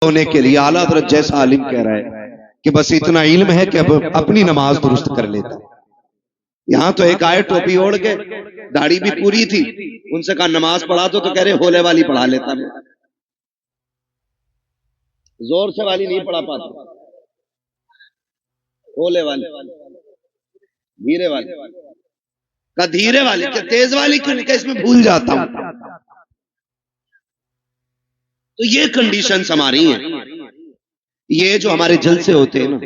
होने के लिए आला हज़रत जैसा आलिम कह रहा है कि बस इतना इल्म है कि अब अपनी नमाज दुरुस्त कर लेता है। यहाँ तो एक आए टोपी ओढ़ के, दाढ़ी भी पूरी थी, उनसे कहा नमाज पढ़ा तो कह रहे होले वाली पढ़ा लेता मैं, जोर से वाली नहीं पढ़ा पाता, होले वाली, धीरे वाली का, धीरे वाली क्या तेज वाली क्यों नहीं, इसमें भूल जाता हूं। तो ये कंडीशंस हमारी हैं। ये जो हमारे जलसे होते हैं ना,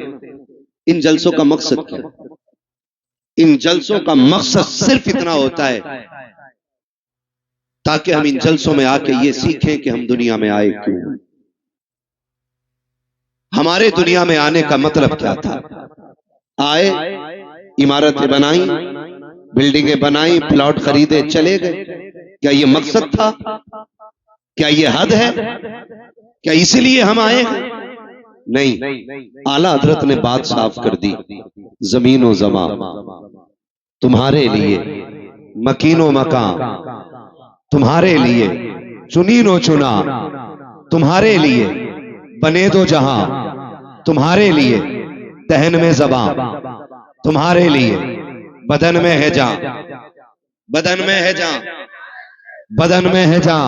इन जलसों का मकसद क्या? इन जलसों का मकसद सिर्फ इतना होता है ताकि हम इन जलसों में आके ये सीखें कि हम दुनिया में आए क्यों, हमारे दुनिया में आने का मतलब क्या था। आए, इमारतें बनाई, बिल्डिंगें बनाई, प्लॉट खरीदे, चले गए। क्या ये मकसद था? क्या ये हद है? क्या इसीलिए हम आए? नहीं, आला हजरत ने बात साफ कर दी। जमीनो जमा तुम्हारे लिए, मकीनो मकान तुम्हारे लिए, चुनीनो चुना तुम्हारे लिए, बने दो जहां तुम्हारे लिए, तहन में जबां तुम्हारे लिए, बदन में है जां, बदन में है जां, बदन में है जां,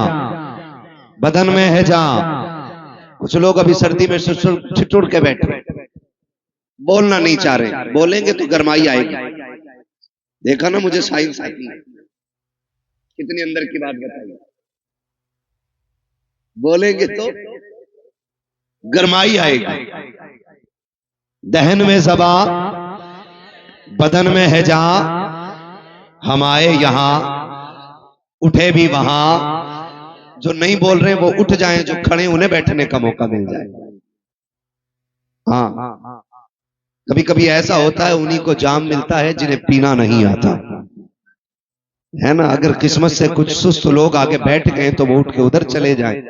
बदन में है जां। कुछ लोग अभी सर्दी में छिटुड़ के बैठे, बोलना नहीं चाह रहे, बोलेंगे तो गरमाई आएगी। देखा ना, मुझे साइंस आती है, कितनी अंदर की बात बताइए। बोलेंगे तो गरमाई आएगी। दहन में ज़बा, बदन में है जां, हम आए यहां, उठे भी वहां। जो नहीं बोल रहे वो उठ जाएं, जो खड़े उन्हें बैठने का मौका मिल जाए। हाँ, कभी कभी ऐसा होता है, उन्हीं को जाम मिलता है जिन्हें पीना नहीं आता है ना। अगर किस्मत से कुछ सुस्त लोग आगे बैठ गए तो वो उठ के उधर चले जाएं,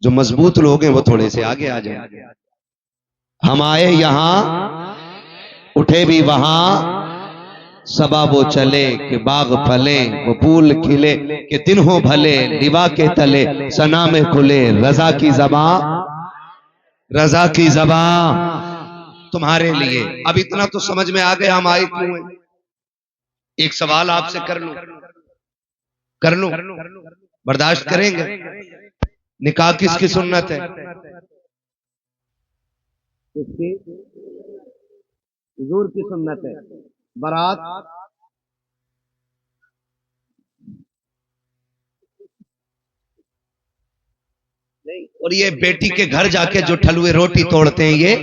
जो मजबूत लोग हैं वो थोड़े से आगे आ जाएं। हम आए यहां, उठे भी वहां, सबा वो चले कि बाग फले, वो फूल खिले कि दिन हो भले, लिवा के तले सना में खुले, रजा की ज़बां, रजा की ज़बां तुम्हारे लिए। अब इतना तो समझ में आ गया हम आए क्यों हैं। एक सवाल आपसे कर लूं, बर्दाश्त करेंगे? निकाह किसकी सुन्नत है? किसकी? हुजूर की सुन्नत है। बारात नहीं। और ये बेटी के घर जाके जो ठलुए रोटी तोड़ते हैं, ये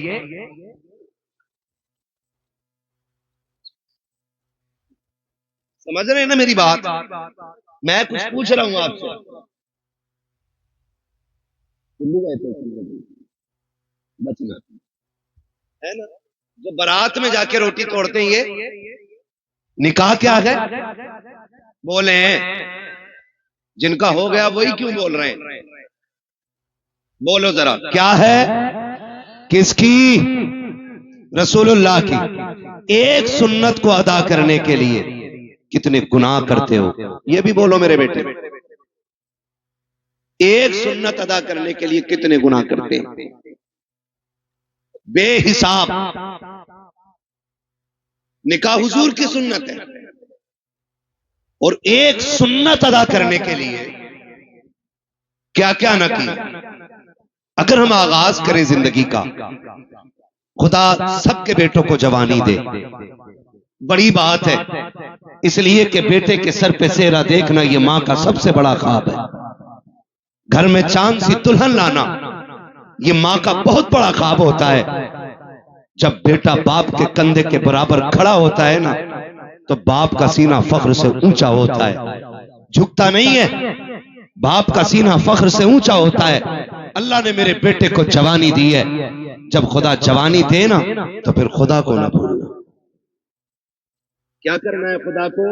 समझ रहे हैं ना मेरी बात? मैं कुछ पूछ रहा हूं आपसे। बचना है ना। जो बारात में जाके रोटी तोड़ते हैं, ये निकाह क्या है? बोले जिनका हो गया वही क्यों बोल रहे हैं? बोलो जरा, क्या है? किसकी? रसूलुल्लाह की। एक सुन्नत को अदा करने के लिए कितने गुनाह करते हो, ये भी बोलो मेरे बेटे। एक सुन्नत अदा करने के लिए कितने गुनाह करते हैं, बेहिसाब। निकाह हुजूर की सुन्नत है, और एक सुन्नत अदा करने के लिए क्या क्या न किया। अगर हम आगाज करें जिंदगी का, खुदा सबके बेटों को जवानी दे, बड़ी बात है। इसलिए कि बेटे के सर पे सेहरा देखना ये मां का सबसे बड़ा ख्वाब है। घर में चांद सी दुल्हन लाना ये मां का बहुत बड़ा ख्वाब होता है। जब बेटा बाप के कंधे के बराबर खड़ा होता है ना, तो बाप का सीना फख्र से ऊंचा होता है, झुकता नहीं है। बाप का सीना फख्र से ऊंचा होता है। अल्लाह ने मेरे बेटे को जवानी दी है। जब खुदा जवानी दे ना, तो फिर खुदा को ना भूलना। क्या करना है? खुदा को,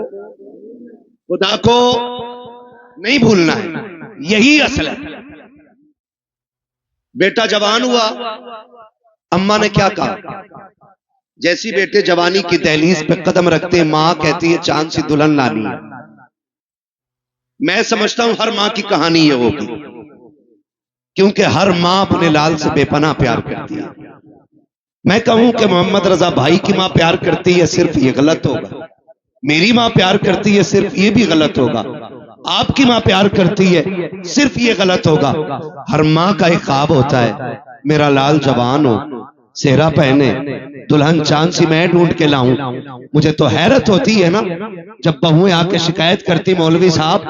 खुदा को नहीं भूलना है। यही असल है। बेटा जवान हुआ, अम्मा ने क्या कहा? जैसी बेटे जवानी की दहलीज पे कदम रखते हैं, मां कहती है चांद सी दुल्हन लानी है। मैं समझता हूं हर मां की कहानी ये होगी क्योंकि हर माँ अपने लाल से बेपनाह प्यार करती है। मैं कहूं कि मोहम्मद रजा भाई की माँ प्यार करती है, सिर्फ ये गलत होगा। मेरी माँ प्यार करती है, सिर्फ ये भी गलत होगा। आपकी माँ प्यार करती है, सिर्फ ये गलत होगा। हर माँ का एक ख्वाब होता है, मेरा लाल जवान हो, सेहरा पहने, दुल्हन चांद सी मैं ढूंढ के लाऊं। मुझे तो हैरत होती है ना, जब बहुएं आके शिकायत करती, मौलवी साहब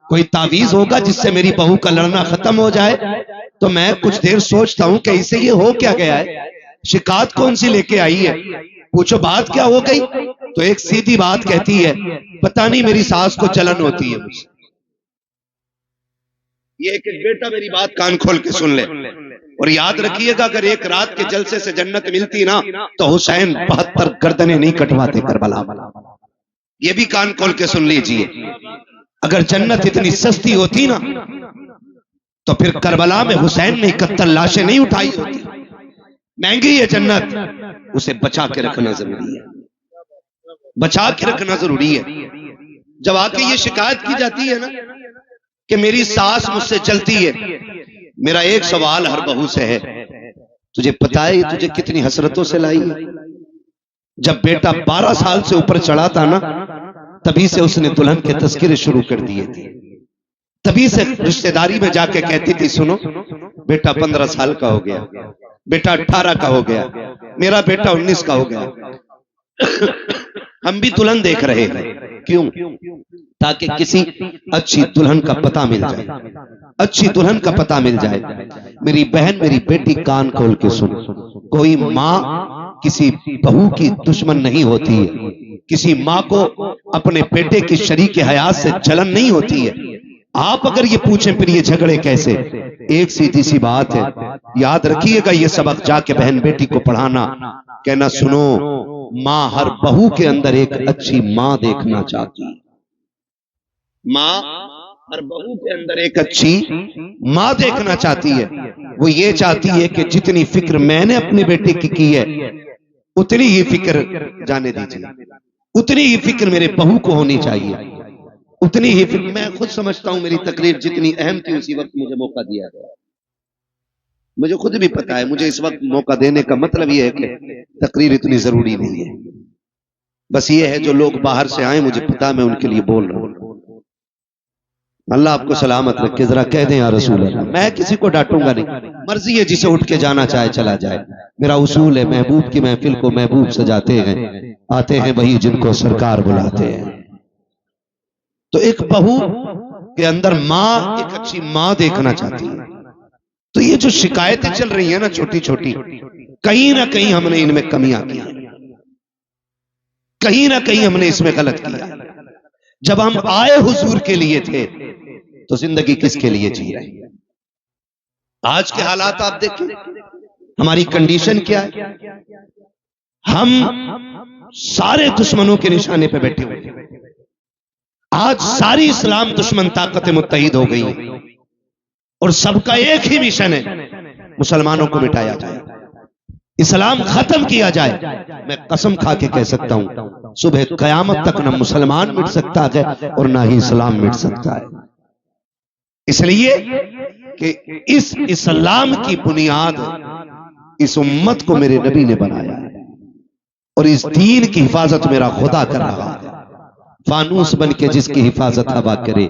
कोई तावीज होगा जिससे मेरी बहू का लड़ना खत्म हो जाए। तो मैं कुछ देर सोचता हूं कि इसे ये हो क्या गया है, शिकायत कौन सी लेके आई है, पूछो बात क्या हो गई। तो एक सीधी बात कहती है, पता नहीं मेरी सास को जलन होती है मुझसे। ये एक बेटा मेरी बात कान खोल के सुन ले और याद रखिएगा, अगर एक रात के जलसे से जन्नत मिलती ना तो हुसैन 72 गर्दनें नहीं कटवाते करबला। ये भी कान खोल के सुन लीजिए, अगर जन्नत इतनी सस्ती होती ना तो फिर करबला में हुसैन ने 71 लाशें नहीं उठाई होती। महंगी है जन्नत, उसे बचा के रखना जरूरी है, बचा के रखना जरूरी है। जब आके ये शिकायत की जाती है ना कि मेरी सास मुझसे चलती है, मेरा एक सवाल हर बहू से है, तुझे पता है तुझे कितनी हसरतों से लाई है। जब बेटा 12 साल से ऊपर चढ़ा था ना, तभी से उसने दुल्हन के तस्करे शुरू कर दिए थे। तभी से रिश्तेदारी में जाके कहती थी, सुनो बेटा 15 साल का हो गया, बेटा 18 का हो गया, मेरा बेटा 19 का हो गया। हम भी दुल्हन देख रहे हैं, क्यों? ताकि किसी अच्छी दुल्हन का पता मिल जाए, अच्छी दुल्हन का पता मिल जाए। मेरी बहन, मेरी बेटी, कान खोल के सुन, कोई माँ किसी बहू की दुश्मन नहीं होती है, किसी माँ को अपने बेटे की शरीक हयात से जलन नहीं होती है। आप अगर ये पूछें फिर ये झगड़े कैसे, एक सीधी सी बात है, याद रखिएगा ये सबक जाके बहन बेटी को पढ़ाना, कहना सुनो माँ हर बहू के अंदर एक अच्छी माँ देखना चाहती है। माँ हर बहू के अंदर एक अच्छी माँ देखना चाहती है। वो ये चाहती है कि जितनी फिक्र मैंने अपनी बेटी की है उतनी ही फिक्र, जाने दीजिए, उतनी ही फिक्र मेरे बहू को होनी चाहिए, उतनी ही फिक्र। मैं खुद समझता हूं मेरी तकरीर जितनी अहम थी उसी वक्त मुझे मौका दिया गया। मुझे खुद भी पता है मुझे इस वक्त मौका देने का मतलब यह है कि तकरीर इतनी जरूरी नहीं है। बस ये है जो लोग बाहर से आए, मुझे पता, मैं उनके लिए बोल रहा हूं। अल्लाह आपको सलामत रखे। जरा कह दें या रसूल अल्लाह। मैं किसी को डांटूंगा नहीं, मर्जी है जिसे उठ के जाना चाहे चला जाए। मेरा उसूल है, महबूब की महफिल को महबूब सजाते हैं, आते हैं वही जिनको सरकार बुलाते हैं। तो एक बहू के अंदर माँ, एक अच्छी माँ देखना चाहती है। तो ये जो शिकायतें चल रही है ना छोटी छोटी, कहीं ना कहीं हमने इनमें कमियां की, कहीं ना कहीं हमने इसमें गलत किया। जब हम आए हुजूर के लिए थे तो जिंदगी किसके लिए जी रहे हैं? आज के हालात आप देखें, हमारी कंडीशन क्या है। हम सारे दुश्मनों के निशाने पे बैठे हुए हैं। आज सारी इस्लाम दुश्मन ताकतें मुत्तहिद हो गई और सबका एक ही मिशन है, मुसलमानों को मिटाया जाए, इस्लाम खत्म किया जाए। मैं कसम खा के कह सकता हूं सुबह कयामत तक न मुसलमान मिट सकता है और ना ही इस्लाम मिट सकता है। इसलिए कि इस इस्लाम की बुनियाद इस उम्मत को मेरे नबी ने बनाया है और इस दीन की हिफाजत मेरा खुदा कर रहा है। फानूस बन के जिसकी हिफाजत हवा करे,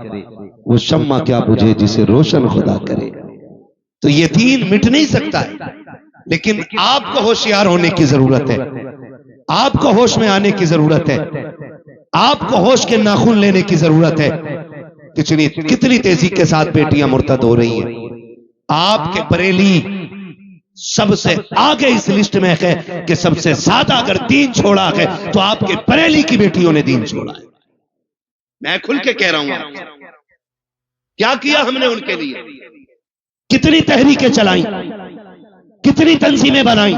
वो शम्मा क्या बुझे जिसे रोशन खुदा करे। तो ये दीन मिट नहीं सकता है, लेकिन आपको होशियार होने की जरूरत है, आपको होश में आने की जरूरत है, आपको होश के नाखून लेने की जरूरत है। कितनी तेजी के साथ बेटियां मुर्तद हो रही हैं। आपके बरेली सबसे आगे इस लिस्ट में है कि सबसे ज्यादा अगर दीन छोड़ा है तो आपके बरेली की बेटियों ने दीन छोड़ा है। मैं खुल के कह रहा हूं, क्या किया हमने उनके लिए, कितनी तहरीकें चलाई, कितनी तंजीमें बनाई,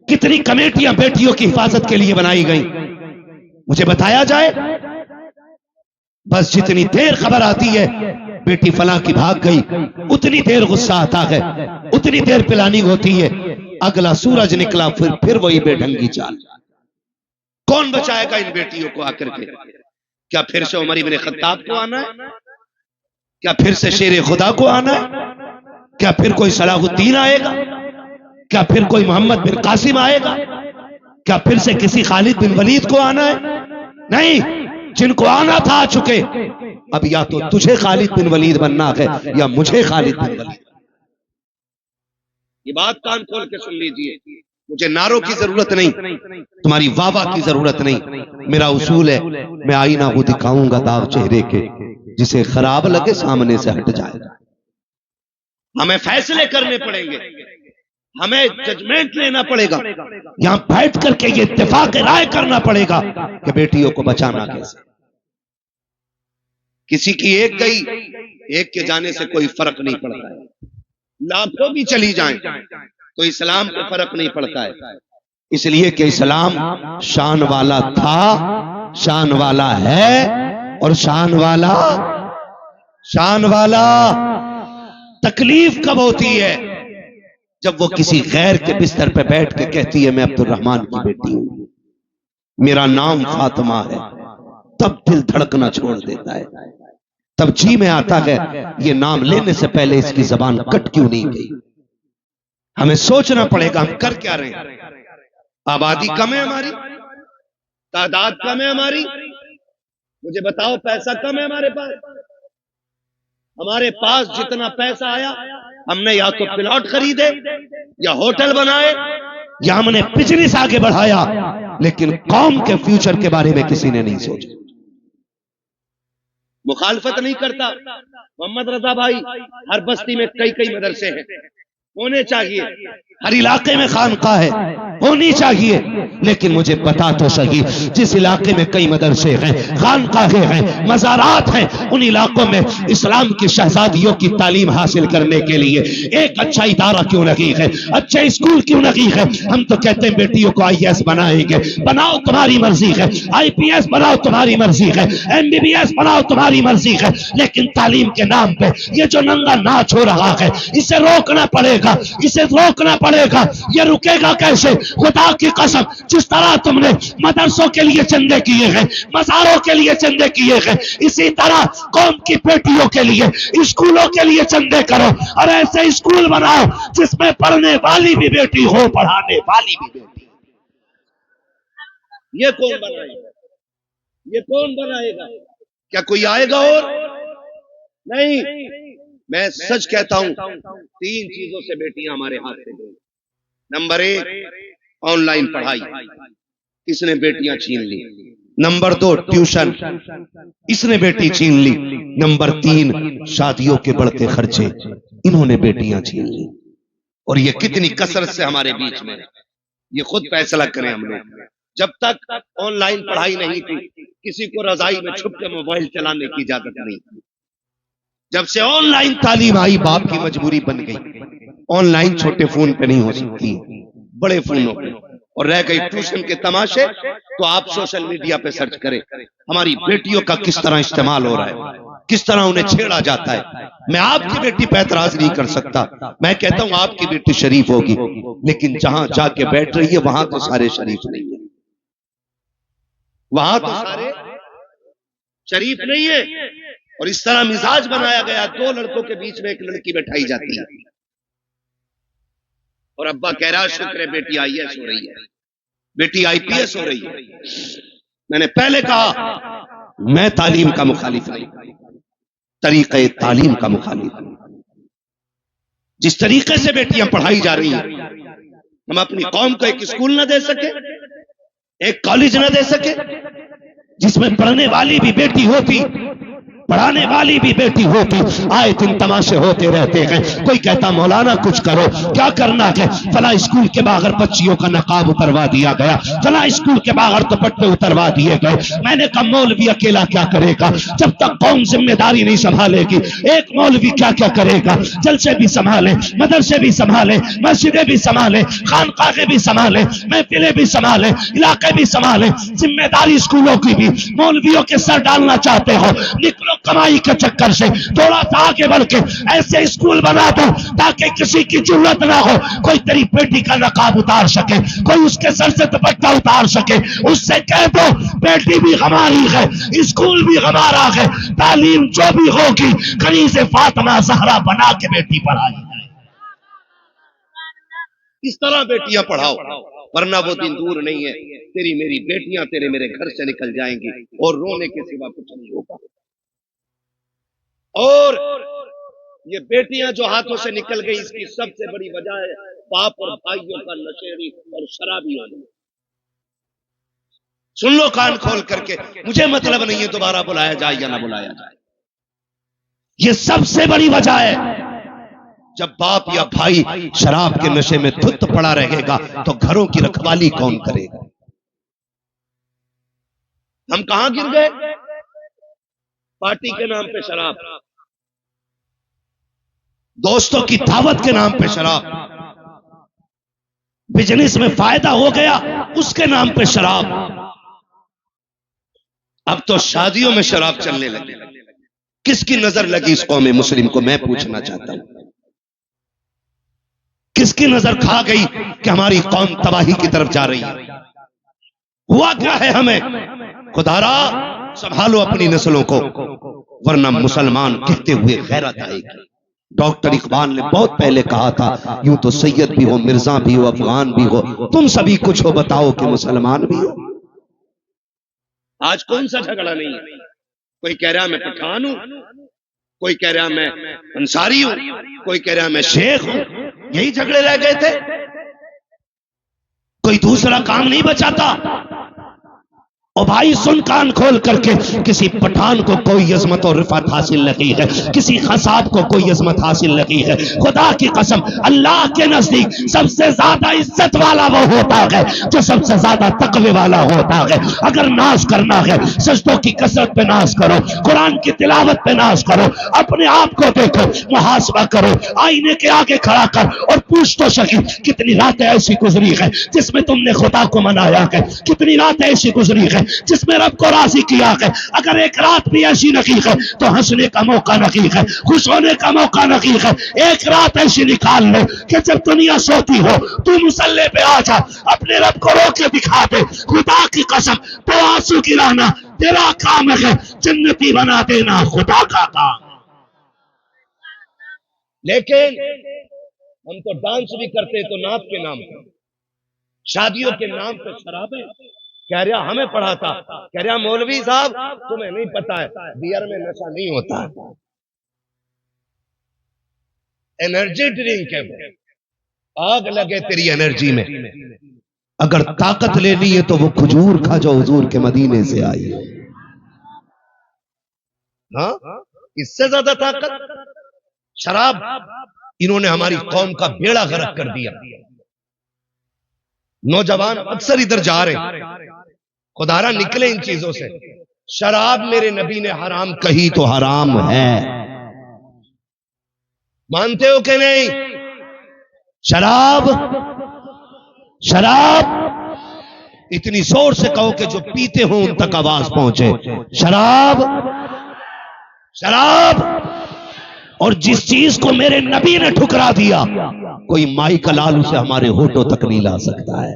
कितनी कमेटियां बेटियों की हिफाजत के लिए बनाई गई, मुझे बताया जाए। बस जितनी देर खबर आती है बेटी फलां की भाग गई, उतनी देर गुस्सा आता है, उतनी देर प्लानिंग होती है, अगला सूरज निकला फिर वही बेढंगी चाल। कौन बचाएगा इन बेटियों को आकर के? क्या फिर से उमर इब्न खत्ताब को आना है? क्या फिर से शेर खुदा को आना है? क्या फिर कोई सलाहुद्दीन आएगा? क्या फिर कोई मोहम्मद बिन कासिम आएगा? क्या फिर से किसी खालिद बिन वलीद को आना है? नहीं, जिनको आना था आ चुके। अब या तो तुझे खालिद बिन वलीद बनना है या मुझे खालिद बिन वलीद। ये बात कान खोल के सुन लीजिए। मुझे नारों की जरूरत नहीं, तुम्हारी वाह की जरूरत नहीं। मेरा उसूल है, मैं आईना वो दिखाऊंगा दाग चेहरे के, जिसे खराब लगे सामने से हट जाएगा। हमें फैसले करने पड़ेंगे, हमें जजमेंट लेना पड़ेगा, यहां बैठ करके ये इत्तेफाक राय करना पड़ेगा कि बेटियों को बचाना कैसे। किसी की एक गई, एक के जाने से कोई फर्क नहीं पड़ता है। लाखों भी चली जाएं तो इस्लाम पे फर्क नहीं पड़ता है, इसलिए कि इस्लाम शान वाला था, शान वाला है और शान वाला तकलीफ कब होती है? जब वो किसी गैर के बिस्तर पे बैठ के कहती है मैं अब्दुर्रहमान की बेटी हूं, मेरा नाम फातिमा है, तब दिल धड़कना छोड़ देता है। तब जी में आता है ये नाम लेने से पहले इसकी जबान कट क्यों नहीं गई। हमें सोचना पड़ेगा हम कर क्या रहे हैं। आबादी कम है हमारी, तादाद कम है हमारी, मुझे बताओ पैसा कम है हमारे पास। हमारे पास जितना पैसा आया हमने या तो प्लॉट खरीदे या होटल बनाए या हमने बिजनेस आगे बढ़ाया, लेकिन कौम के फ्यूचर के बारे में किसी ने नहीं सोचा। मुखालफत नहीं करता मोहम्मद रजा भाई, हर बस्ती में कई कई मदरसे हैं, होने चाहिए, हर इलाके में खानका है, होनी चाहिए, लेकिन मुझे बता तो सही, जिस इलाके में कई मदरसे हैं, खानकाहें हैं, मज़ारात हैं, उन इलाकों में इस्लाम की शहजादियों की तालीम हासिल करने के लिए एक अच्छा इदारा क्यों नहीं है, अच्छे स्कूल क्यों नहीं है। हम तो कहते हैं बेटियों को IAS बनाएंगे, बनाओ तुम्हारी मर्जी है, IPS बनाओ तुम्हारी मर्जी है, MBBS बनाओ तुम्हारी मर्जी है, लेकिन तालीम के नाम पे ये जो नंगा नाच हो रहा है इसे रोकना पड़ेगा, इसे रोकना पड़ेगा। ये रुकेगा कैसे? खुदा की कसम, जिस तरह तुमने मदरसों के लिए चंदे किए हैं, मज़ारों के लिए चंदे किए हैं, इसी तरह कौम की बेटियों के लिए, स्कूलों के लिए चंदे करो और ऐसे स्कूल बनाओ जिसमें पढ़ने वाली भी बेटी हो, पढ़ाने वाली भी बेटी। ये कौन बनाएगा? ये कौन बनाएगा? क्या कोई आएगा? और नहीं, मैं सच कहता हूं, 3 चीजों से बेटियां हमारे हाथ से गई। नंबर 1 ऑनलाइन पढ़ाई, इसने बेटियां छीन ली। नंबर 2 ट्यूशन, इसने बेटी छीन ली। नंबर 3 शादियों के बढ़ते खर्चे, इन्होंने बेटियां छीन ली। और ये कितनी कसरत से हमारे बीच में, ये खुद फैसला करें हम लोग। जब तक ऑनलाइन पढ़ाई नहीं थी, किसी को रजाई में छुप के मोबाइल चलाने की इजाजत नहीं थी। जब से ऑनलाइन तालीम आई, बाप की मजबूरी बन गई, ऑनलाइन छोटे फोन पे नहीं हो सकती, बड़े फोनों पे। और रह गई ट्यूशन के तमाशे, तो आप सोशल मीडिया पे सर्च करें हमारी बेटियों का किस तरह इस्तेमाल हो रहा है, किस तरह उन्हें छेड़ा जाता है। मैं आपकी बेटी पे एतराज नहीं कर सकता, मैं कहता हूं आपकी बेटी शरीफ होगी, लेकिन जहां जाके बैठ रही है वहां तो सारे शरीफ नहीं है, वहां तो सारे शरीफ नहीं है। और इस तरह मिजाज बनाया गया, 2 लड़कों के बीच में एक लड़की बैठाई जाती है और अब्बा कह रहा शुक्र है बेटी IAS हो रही है, बेटी IPS हो रही है। मैंने पहले कहा मैं तालीम का मुखालिफ नहीं, तरीके तालीम का मुखालिफ। जिस तरीके से बेटियां पढ़ाई जा रही हैं, हम अपनी कौम को एक स्कूल न दे सके, एक कॉलेज न दे सके जिसमें पढ़ने वाली भी बेटी होती, पढ़ाने वाली भी बेटी होती। आए दिन तमाशे होते रहते हैं। कोई कहता मौलाना कुछ करो, क्या करना है? फला स्कूल के बाहर बच्चियों का नकाब उतरवा दिया गया, फला स्कूल के बाहर दुपट्टे उतरवा दिए गए। मैंने कहा मौलवी अकेला क्या करेगा? जब तक कौम जिम्मेदारी नहीं संभालेगी, एक मौलवी क्या क्या करेगा? जलसे भी संभाले, मदरसे भी संभाले, मस्जिदें भी संभाले, खानकाहें भी संभाले, महफिलें भी संभाले, इलाके भी संभाले। जिम्मेदारी स्कूलों की भी मौलवियों के सर डालना चाहते हो? निकलो कमाई के चक्कर से, थोड़ा सा आगे बढ़ के ऐसे स्कूल बना दो ताकि किसी की जरूरत ना हो, कोई तेरी बेटी का नकाब उतार सके, कोई उसके सर से दुपट्टा उतार सके। उससे कह दो बेटी भी हमारी है, स्कूल भी हमारा है, तालीम जो भी होगी कनीज़े फातिमा ज़हरा बना के बेटी पढ़ाई जाए। इस तरह बेटियां पढ़ाओ, वरना वो दिन दूर नहीं है, तेरी मेरी बेटियां तेरे मेरे घर से निकल जाएंगी और रोने के सिवा कुछ नहीं होगा। और ये बेटियां जो हाथों से निकल गई, इसकी सबसे बड़ी वजह है बाप और भाइयों का नशेड़ी और शराबी होना। सुन लो कान खोल करके, मुझे मतलब नहीं है दोबारा बुलाया जाए या ना बुलाया जाए, ये सबसे बड़ी वजह है। जब बाप या भाई शराब के नशे में धुत पड़ा रहेगा तो घरों की रखवाली कौन करेगा? हम कहां गिर गए? पार्टी के नाम पे शराब, दोस्तों की दावत के नाम पे शराब, बिजनेस में फायदा हो गया उसके नाम पे शराब, अब तो शादियों में शराब चलने लगी। किसकी नजर लगी इस कौम मुस्लिम को, मैं पूछना चाहता हूं। किसकी नजर खा गई कि हमारी कौम तबाही की तरफ जा रही है? हुआ क्या है हमें? खुदारा संभालो अपनी नस्लों को, वरना मुसलमान कहते हुए गैरत आएगी। डॉक्टर इकबाल ने बहुत पहले कहा था, यूं तो सैयद भी हो, मिर्जा भी हो, अफगान भी हो, तुम सभी कुछ हो, बताओ कि मुसलमान भी हो। आज कौन सा झगड़ा नहीं है? कोई कह रहा मैं पठान हूं, कोई कह रहा मैं अंसारी हूं, कोई कह रहा मैं शेख हूं। यही झगड़े रह गए थे, कोई दूसरा काम नहीं बचाता। और भाई सुन कान खोल करके, किसी पठान को कोई अजमत और रिफत हासिल नहीं है, किसी खसाब को कोई अजमत हासिल नहीं है। खुदा की कसम, अल्लाह के नजदीक सबसे ज्यादा इज्जत वाला वो होता है जो सबसे ज्यादा तकवे वाला होता है। अगर नाज करना है, सजदों की कसरत पे नाज करो, कुरान की तिलावत पे नाज करो, अपने आप को देखो, मुहासबा करो, आईने के आगे खड़ा कर और पूछ तो सही, कितनी रातें ऐसी गुजरी है जिसमें तुमने खुदा को मनाया है, कितनी रातें ऐसी गुजरी है जिसमें रब को राजी किया है। अगर एक रात भी ऐसी नहीं है तो हंसने का मौका नहीं है, खुश होने का मौका नहीं है। एक रात ऐसी निकाल लो कि जब दुनिया सोती हो तू मुसल्ले पे आ जा, अपने रब को रो के दिखा दे। खुदा की कसम, तो आंसू गिराना तेरा काम है, जन्नती बना देना खुदा का काम। लेकिन हम तो डांस भी करते तो नाच के नाम पे, शादियों के नाम पे शराबें। कह रहा हमें पढ़ा था, कह रहा मौलवी साहब तुम्हें नहीं पता है, बियर में नशा नहीं होता है, एनर्जी ड्रिंक है वो। आग लगे तेरी एनर्जी में, अगर ताकत लेनी है तो वो खजूर खा जो हुजूर के मदीने से आई है। हाँ, इससे ज्यादा ताकत शराब। इन्होंने हमारी कौम का बेड़ा गर्क कर दिया। नौजवान अक्सर इधर जा रहे, खुदारा निकले इन चीजों से। शराब मेरे नबी ने हराम कही तो हराम है, मानते हो कि नहीं? शराब, शराब इतनी जोर से कहो कि जो पीते हो उन तक आवाज पहुंचे। शराब, शराब। और जिस चीज को मेरे नबी ने ठुकरा दिया, कोई माई का लाल उसे हमारे होठों तक नहीं ला सकता है।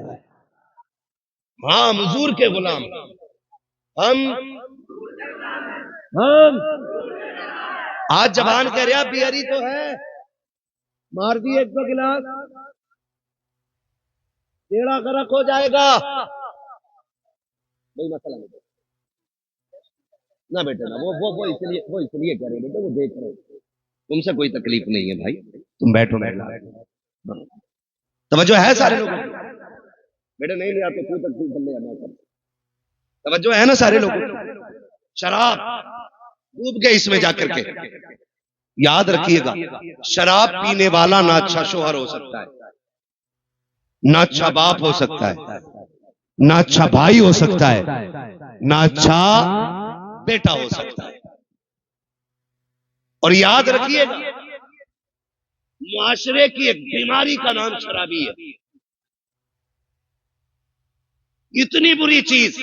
हाँ, हुजूर के गुलाम हम आज जवान कह रहा बियरी तो है, मार दिए एक दो गिलास, टेढ़ा गरक हो जाएगा। कोई मसला नहीं ना बेटे, ना वो इसलिए कह रहे बेटे, वो देख रहे, तुमसे कोई तकलीफ नहीं है भाई, तुम बैठो बैठो। तवज्जो है सारे लोगों को? बेटे नहीं लिया तो क्यों तकलीफ कर लिया, मैं कर। तवज्जो है ना सारे लोगों? शराब डूब गए इसमें जाकर के। याद रखिएगा, शराब पीने वाला ना अच्छा शोहर हो सकता है, ना अच्छा बाप हो सकता है, ना अच्छा भाई हो सकता है, ना अच्छा बेटा हो सकता है। और याद रखिएगा, मुआशरे की एक बीमारी का नाम शराबी है। इतनी बुरी चीज,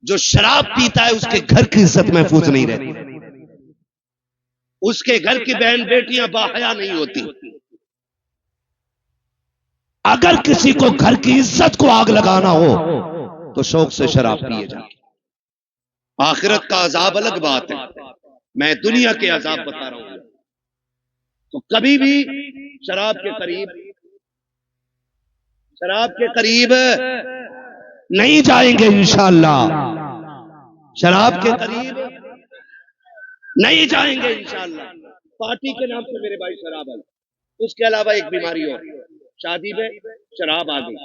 जो शराब पीता है उसके घर की इज्जत महफूज नहीं रहती, उसके घर की बहन बेटियां बाहया नहीं होती। अगर किसी को घर की इज्जत को आग लगाना हो तो शौक से शराब पिए जाए। आखिरत का अजाब अलग बात है, मैं दुनिया के अजाब बता रहा हूं। तो कभी भी शराब के करीब शराब के करीब नहीं जाएंगे इंशाअल्लाह, शराब के करीब नहीं जाएंगे इंशाअल्लाह। पार्टी के नाम पे मेरे भाई शराब है, उसके अलावा एक बीमारी और, शादी में शराब आ गई।